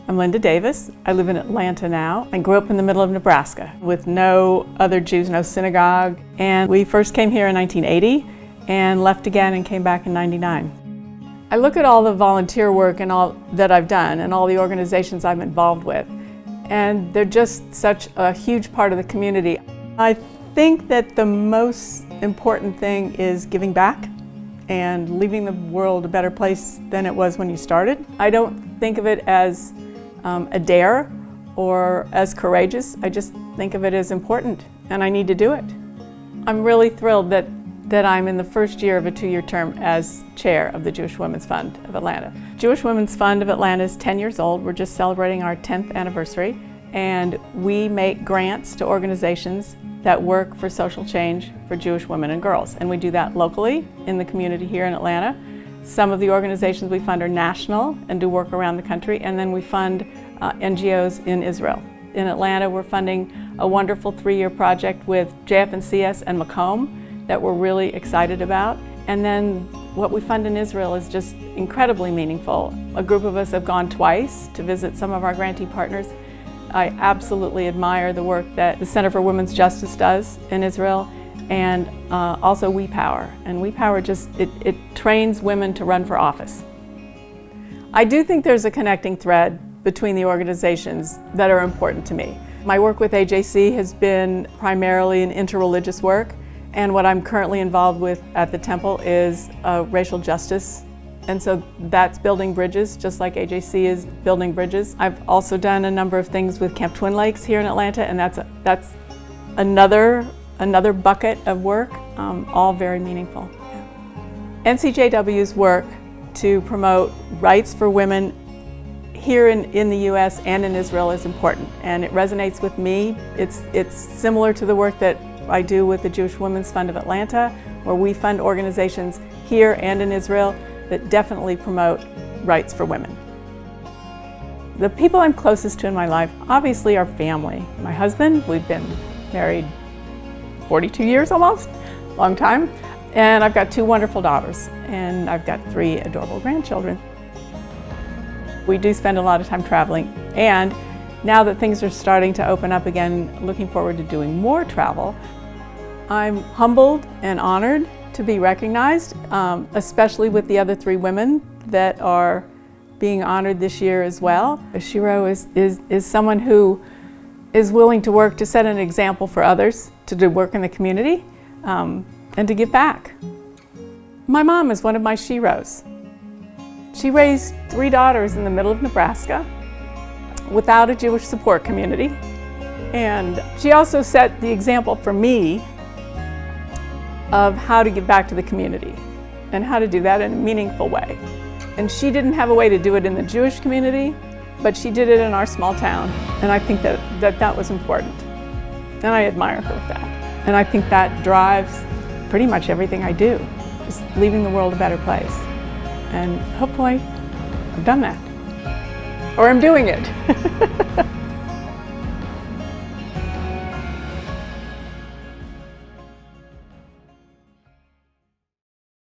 I'm Linda Davis. I live in Atlanta now. I grew up in the middle of Nebraska with no other Jews, no synagogue. And we first came here in 1980 and left again and came back in 99. I look at all the volunteer work and all that I've done and all the organizations I'm involved with, and they're just such a huge part of the community. I think that the most important thing is giving back and leaving the world a better place than it was when you started. I don't think of it as a dare or as courageous. I just think of it as important, and I need to do it. I'm really thrilled that I'm in the first year of a 2-year term as chair of the Jewish Women's Fund of Atlanta. Jewish Women's Fund of Atlanta is 10 years old. We're just celebrating our 10th anniversary, and we make grants to organizations that work for social change for Jewish women and girls. And we do that locally in the community here in Atlanta. Some of the organizations we fund are national and do work around the country, and then we fund NGOs in Israel. In Atlanta, we're funding a wonderful 3-year project with JF&CS and Macomb that we're really excited about. And then what we fund in Israel is just incredibly meaningful. A group of us have gone twice to visit some of our grantee partners. I absolutely admire the work that the Center for Women's Justice does in Israel, and also We Power. And We Power it trains women to run for office. I do think there's a connecting thread between the organizations that are important to me. My work with AJC has been primarily in interreligious work, and what I'm currently involved with at the Temple is racial justice. And so that's building bridges, just like AJC is building bridges. I've also done a number of things with Camp Twin Lakes here in Atlanta, and that's another bucket of work, all very meaningful. NCJW's work to promote rights for women here in the U.S. and in Israel is important, and it resonates with me. It's similar to the work that I do with the Jewish Women's Fund of Atlanta, where we fund organizations here and in Israel that definitely promote rights for women. The people I'm closest to in my life obviously are family. My husband, we've been married 42 years almost, long time, and I've got 2 wonderful daughters, and I've got 3 adorable grandchildren. We do spend a lot of time traveling, and now that things are starting to open up again, looking forward to doing more travel. I'm humbled and honored to be recognized, especially with the other 3 women that are being honored this year as well. Shero is someone who is willing to work to set an example for others, to do work in the community, and to give back. My mom is one of my Sheroes. She raised 3 daughters in the middle of Nebraska without a Jewish support community, and she also set the example for me of how to give back to the community and how to do that in a meaningful way. And she didn't have a way to do it in the Jewish community, but she did it in our small town, and I think that was important. And I admire her for that. And I think that drives pretty much everything I do, just leaving the world a better place. And hopefully I've done that, or I'm doing it.